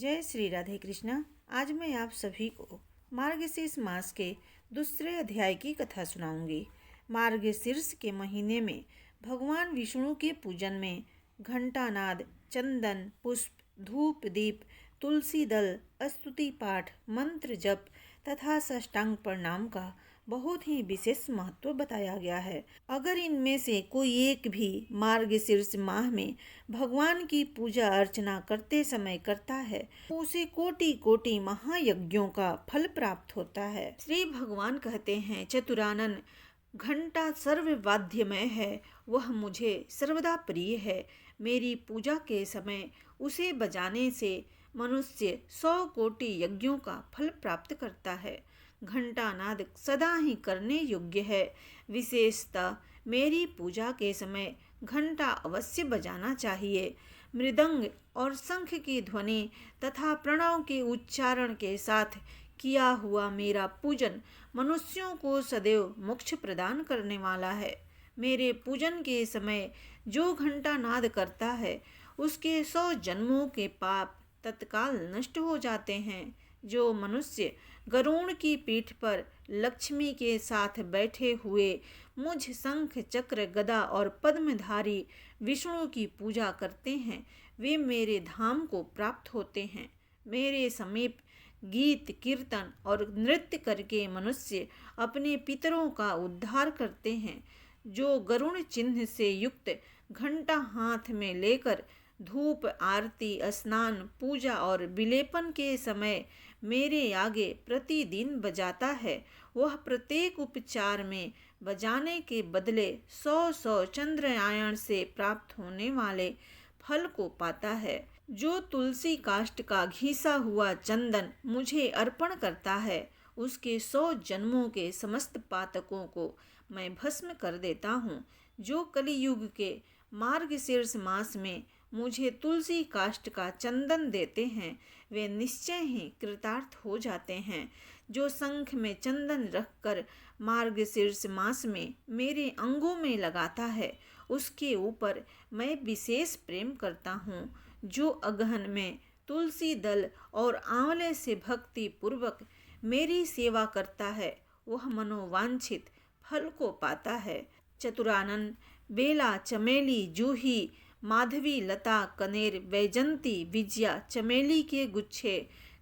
जय श्री राधे कृष्णा। आज मैं आप सभी को मार्गशीर्ष मास के दूसरे अध्याय की कथा सुनाऊंगी। मार्गशीर्ष के महीने में भगवान विष्णु के पूजन में घंटानाद, चंदन, पुष्प, धूप, दीप, तुलसी दल, स्तुति पाठ, मंत्र जप तथा साष्टांग प्रणाम का बहुत ही विशेष महत्व बताया गया है। अगर इनमें से कोई एक भी मार्गशीर्ष माह में भगवान की पूजा अर्चना करते समय करता है तो उसे कोटि कोटि महायज्ञों का फल प्राप्त होता है। श्री भगवान कहते हैं, चतुरानन, घंटा सर्ववाद्यमय है, वह मुझे सर्वदा प्रिय है। मेरी पूजा के समय उसे बजाने से मनुष्य 100 कोटि यज्ञों का फल प्राप्त करता है। घंटानाद सदा ही करने योग्य है। विशेषतः मेरी पूजा के समय घंटा अवश्य बजाना चाहिए। मृदंग और शंख की ध्वनि तथा प्रणव के उच्चारण के साथ किया हुआ मेरा पूजन मनुष्यों को सदैव मोक्ष प्रदान करने वाला है। मेरे पूजन के समय जो घंटा नाद करता है उसके 100 जन्मों के पाप तत्काल नष्ट हो जाते हैं। जो मनुष्य गरुड़ की पीठ पर लक्ष्मी के साथ बैठे हुए मुझ शंख, चक्र, गदा और पद्मधारी विष्णु की पूजा करते हैं वे मेरे धाम को प्राप्त होते हैं। मेरे समीप गीत, कीर्तन और नृत्य करके मनुष्य अपने पितरों का उद्धार करते हैं। जो गरुड़ चिन्ह से युक्त घंटा हाथ में लेकर धूप, आरती, स्नान, पूजा और विलेपन के समय मेरे आगे प्रतिदिन बजाता है, वह प्रत्येक उपचार में बजाने के बदले 100 चंद्रायण से प्राप्त होने वाले फल को पाता है। जो तुलसी काष्ठ का घिसा हुआ चंदन मुझे अर्पण करता है उसके 100 जन्मों के समस्त पातकों को मैं भस्म कर देता हूँ। जो कलियुग के मार्गशीर्ष मास में मुझे तुलसी काष्ठ का चंदन देते हैं वे निश्चय ही कृतार्थ हो जाते हैं। जो शंख में चंदन रखकर मार्गशीर्ष मास में मेरे अंगों में लगाता है उसके ऊपर मैं विशेष प्रेम करता हूँ। जो अगहन में तुलसी दल और आंवले से भक्ति पूर्वक मेरी सेवा करता है वह मनोवांछित फल को पाता है। चतुरानन, बेला, चमेली, जूही, माधवी, लता, कनेर, वैजंती, विजया, चमेली के गुच्छे,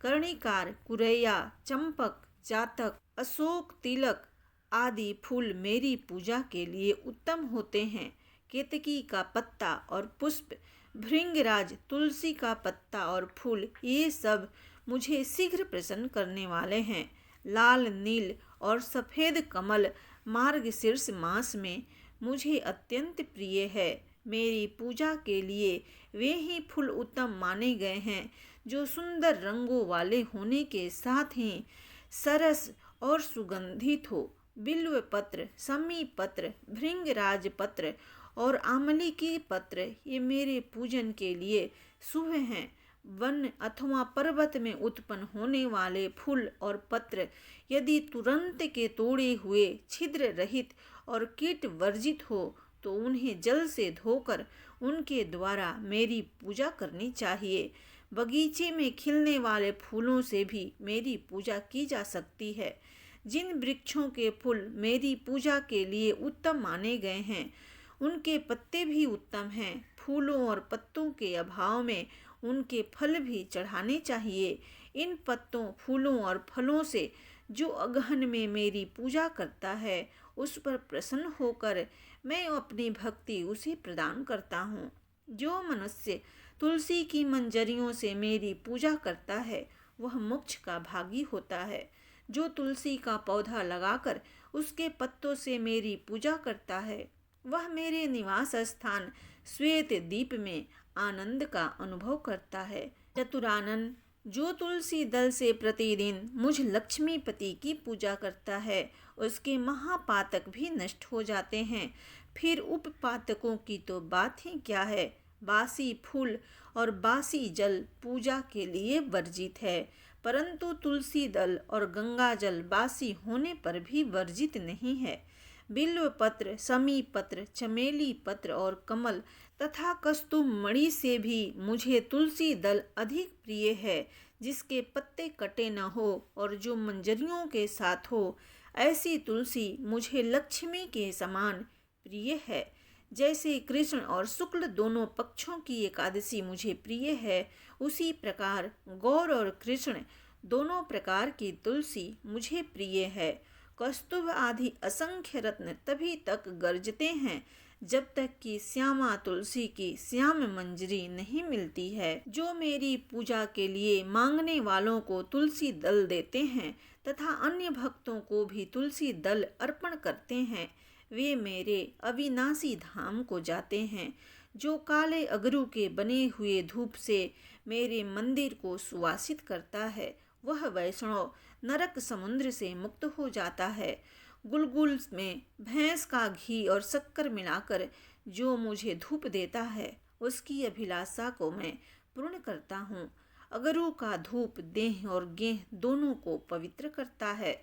कर्णिकार, कुरैया, चंपक, जातक, अशोक, तिलक आदि फूल मेरी पूजा के लिए उत्तम होते हैं। केतकी का पत्ता और पुष्प, भृंगराज, तुलसी का पत्ता और फूल ये सब मुझे शीघ्र प्रसन्न करने वाले हैं। लाल, नील और सफ़ेद कमल मार्गशीर्ष मास में मुझे अत्यंत प्रिय है। मेरी पूजा के लिए वे ही फूल उत्तम माने गए हैं जो सुंदर रंगों वाले होने के साथ ही सरस और सुगंधित हो। बिल्व पत्र, समी पत्र, भृंगराज पत्र और आमली के पत्र ये मेरे पूजन के लिए शुभ हैं। वन अथवा पर्वत में उत्पन्न होने वाले फूल और पत्र यदि तुरंत के तोड़े हुए, छिद्र रहित और कीट वर्जित हो तो उन्हें जल से धोकर उनके द्वारा मेरी पूजा करनी चाहिए। बगीचे में खिलने वाले फूलों से भी मेरी पूजा की जा सकती है। जिन वृक्षों के फूल मेरी पूजा के लिए उत्तम माने गए हैं उनके पत्ते भी उत्तम हैं। फूलों और पत्तों के अभाव में उनके फल भी चढ़ाने चाहिए। इन पत्तों, फूलों और फलों से जो अगहन में मेरी पूजा करता है उस पर प्रसन्न होकर मैं अपनी भक्ति उसे प्रदान करता हूँ। जो मनुष्य तुलसी की मंजरियों से मेरी पूजा करता है वह मोक्ष का भागी होता है। जो तुलसी का पौधा लगाकर उसके पत्तों से मेरी पूजा करता है वह मेरे निवास स्थान श्वेत दीप में आनंद का अनुभव करता है। चतुरानन, जो तुलसी दल से प्रतिदिन मुझ लक्ष्मीपति की पूजा करता है उसके महापातक भी नष्ट हो जाते हैं। फिर उपपातकों की तो बात ही क्या है। बासी फूल और बासी जल पूजा के लिए वर्जित है, परंतु तुलसी दल और गंगा जल बासी होने पर भी वर्जित नहीं है। बिल्व पत्र, समी पत्र, चमेली पत्र और कमल तथा कस्तूभ मणि से भी मुझे तुलसी दल अधिक प्रिय है, जिसके पत्ते कटे न हो और जो मंजरियों के साथ हो। ऐसी तुलसी मुझे लक्ष्मी के समान प्रिय है। जैसे कृष्ण और शुक्ल दोनों पक्षों की एकादशी मुझे प्रिय है, उसी प्रकार गौर और कृष्ण दोनों प्रकार की तुलसी मुझे प्रिय है। कस्तूभ आदि असंख्य रत्न तभी तक गरजते हैं जब तक कि श्यामा तुलसी की श्याम मंजरी नहीं मिलती है। जो मेरी पूजा के लिए मांगने वालों को तुलसी दल देते हैं तथा अन्य भक्तों को भी तुलसी दल अर्पण करते हैं, वे मेरे अविनाशी धाम को जाते हैं। जो काले अगरू के बने हुए धूप से मेरे मंदिर को सुवासित करता है, वह वैष्णव नरक समुद्र से मुक्त हो जाता है। गुलगुल में भैंस का घी और शक्कर मिलाकर जो मुझे धूप देता है, उसकी अभिलाषा को मैं पूर्ण करता हूँ। अगरू का धूप देह और गेह दोनों को पवित्र करता है।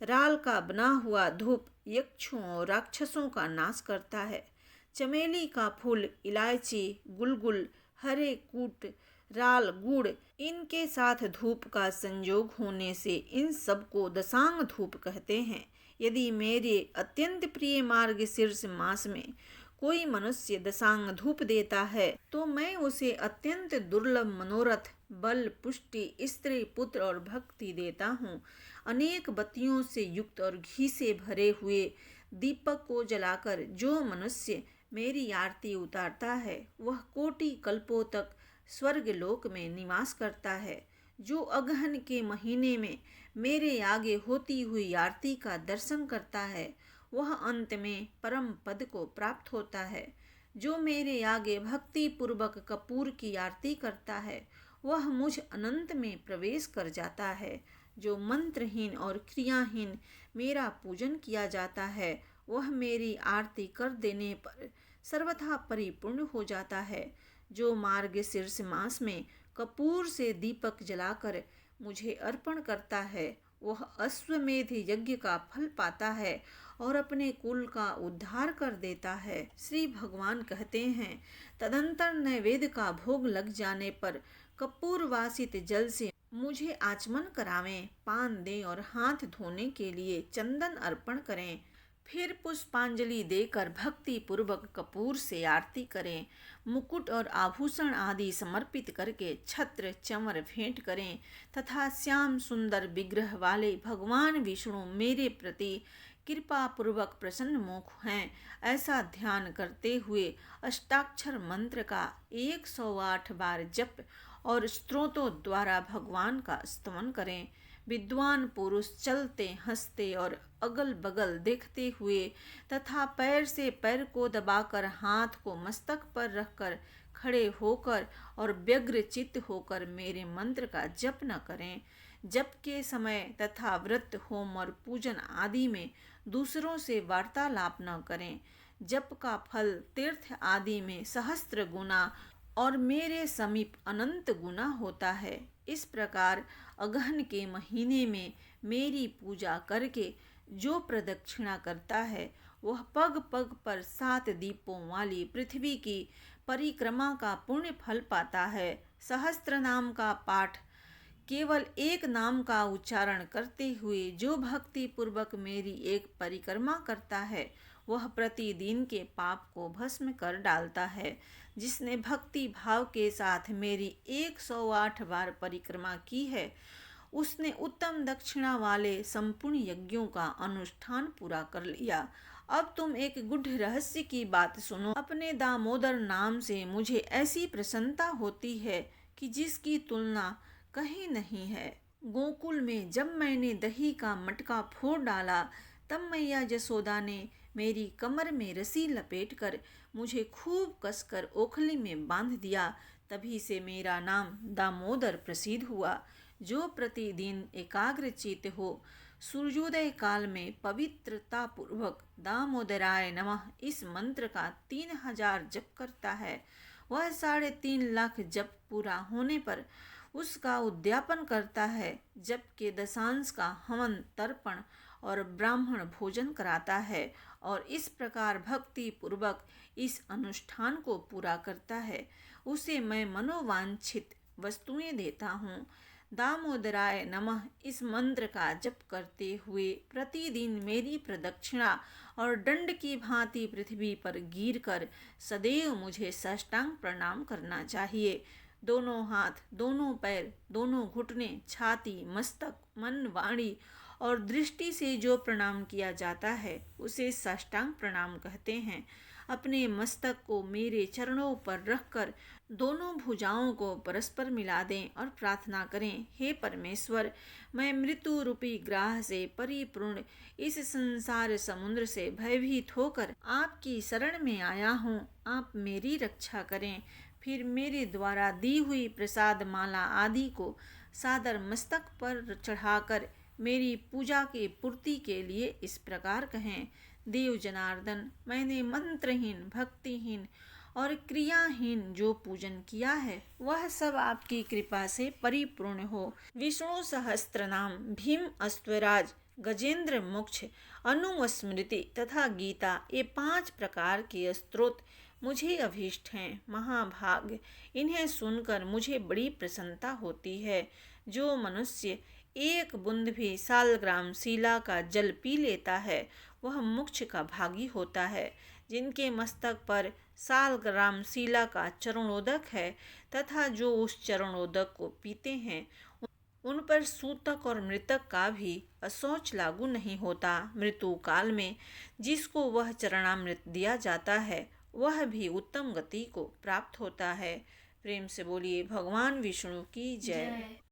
राल का बना हुआ धूप यक्षों और राक्षसों का नाश करता है। चमेली का फूल, इलायची, गुलगुल, हरे कूट, राल, गुड़, इनके साथ धूप का संयोग होने से इन सब को दशांग धूप कहते हैं। यदि मेरे अत्यंत प्रिय मार्गशीर्ष मास में कोई मनुष्य दशांग धूप देता है, तो मैं उसे अत्यंत दुर्लभ मनोरथ, बल, पुष्टि, स्त्री, पुत्र और भक्ति देता हूँ। अनेक बत्तियों से युक्त और घी से भरे हुए दीपक को जलाकर जो मनुष्य मेरी आरती उतारता है, वह कोटि कल्पों तक स्वर्ग लोक में निवास करता है। जो अगहन के महीने में मेरे आगे होती हुई आरती का दर्शन करता है, वह अंत में परम पद को प्राप्त होता है। जो मेरे आगे भक्ति पूर्वक कपूर की आरती करता है, वह मुझ अनंत में प्रवेश कर जाता है। जो मंत्रहीन और क्रियाहीन मेरा पूजन किया जाता है, वह मेरी आरती कर देने पर सर्वथा परिपूर्ण हो जाता है। जो मार्गशीर्ष मास में कपूर से दीपक जलाकर मुझे अर्पण करता है, वह अश्वमेध यज्ञ का फल पाता है और अपने कुल का उद्धार कर देता है। श्री भगवान कहते हैं, तदंतर नैवेद्य का भोग लग जाने पर कपूर वासित जल से मुझे आचमन करावें, पान दें और हाथ धोने के लिए चंदन अर्पण करें। फिर पुष्पांजलि देकर भक्ति पूर्वक कपूर से आरती करें। मुकुट और आभूषण आदि समर्पित करके छत्र चंवर भेंट करें तथा श्याम सुंदर विग्रह वाले भगवान विष्णु मेरे प्रति कृपा पूर्वक प्रसन्न मुख हैं, ऐसा ध्यान करते हुए अष्टाक्षर मंत्र का 108 बार जप और स्तोत्रों द्वारा भगवान का स्तवन करें। विद्वान पुरुष चलते, हंसते और अगल बगल देखते हुए तथा पैर से पैर को दबाकर हाथ को मस्तक पर रखकर खड़े होकर और व्यग्र चित्त होकर मेरे मंत्र का जप न करें। जप के समय तथा व्रत, होम और पूजन आदि में दूसरों से वार्तालाप न करें। जप का फल तीर्थ आदि में सहस्त्र गुना और मेरे समीप अनंत गुना होता है। इस प्रकार अगहन के महीने में मेरी पूजा करके जो प्रदक्षिणा करता है, वह पग पग पर 7 दीपों वाली पृथ्वी की परिक्रमा का पुण्य फल पाता है। सहस्त्र नाम का पाठ, केवल एक नाम का उच्चारण करते हुए जो भक्ति पूर्वक मेरी एक परिक्रमा करता है, वह प्रतिदिन के पाप को भस्म कर डालता है। जिसने भक्ति भाव के साथ मेरी 108 बार परिक्रमा की है, उसने उत्तम दक्षिणा वाले संपूर्ण यज्ञों का अनुष्ठान पूरा कर लिया। अब तुम एक गूढ़ रहस्य की बात सुनो। अपने दामोदर नाम से मुझे ऐसी प्रसन्नता होती है कि जिसकी तुलना कहीं नहीं है। गोकुल में जब मैंने दही का मटका फोड़ डाला, तब मैया जसोदा ने मेरी कमर में रस्सी लपेटकर मुझे खूब कसकर ओखली में बांध दिया। तभी से मेरा नाम दामोदर प्रसिद्ध हुआ। जो प्रतिदिन एकाग्रचित्त हो सूर्योदय काल में पवित्रता पूर्वक दामोदराय नमः इस मंत्र का 3000 जप करता है, वह 3.5 लाख जप पूरा होने पर उसका उद्यापन करता है। जप के दशांश का हवन, तर्पण और ब्राह्मण भोजन कराता है और इस प्रकार भक्ति पूर्वक इस अनुष्ठान को पूरा करता है, उसे मैं मनोवांछित वस्तुएं देता हूँ। दामोदराय नमः इस मंत्र का जप करते हुए प्रतिदिन मेरी प्रदक्षिणा और दंड की भांति पृथ्वी पर गिरकर सदैव मुझे साष्टांग प्रणाम करना चाहिए। दोनों हाथ, दोनों पैर, दोनों घुटने, छाती, मस्तक, मन, वाणी और दृष्टि से जो प्रणाम किया जाता है उसे साष्टांग प्रणाम कहते हैं। अपने मस्तक को मेरे चरणों पर रखकर दोनों भुजाओं को परस्पर मिला दें और प्रार्थना करें, हे परमेश्वर, मैं मृत्यु रूपी ग्राह से परिपूर्ण इस संसार समुद्र से भयभीत होकर आपकी शरण में आया हूँ। आप मेरी रक्षा करें। फिर मेरे द्वारा दी हुई प्रसाद माला आदि को सादर मस्तक पर चढ़ाकर मेरी पूजा की पूर्ति के लिए इस प्रकार कहें, देव जनार्दन, मैंने मंत्रहीन, भक्तिहीन और क्रियाहीन जो पूजन किया है वह सब आपकी कृपा से परिपूर्ण हो। विष्णु सहस्त्र नाम, भीम अश्वराज, गजेंद्र मोक्ष, अनुस्मृति तथा गीता, ये 5 प्रकार के स्तोत्र मुझे अभीष्ट हैं। महाभाग, इन्हें सुनकर मुझे बड़ी प्रसन्नता होती है। जो मनुष्य एक बूंद भी सालग्राम शिला का जल पी लेता है वह मोक्ष का भागी होता है। जिनके मस्तक पर सालग्राम शिला का चरणोदक है तथा जो उस चरणोदक को पीते हैं उन पर सूतक और मृतक का भी अशौच लागू नहीं होता। मृत्यु काल में जिसको वह चरणामृत दिया जाता है वह भी उत्तम गति को प्राप्त होता है। प्रेम से बोलिए भगवान विष्णु की जय।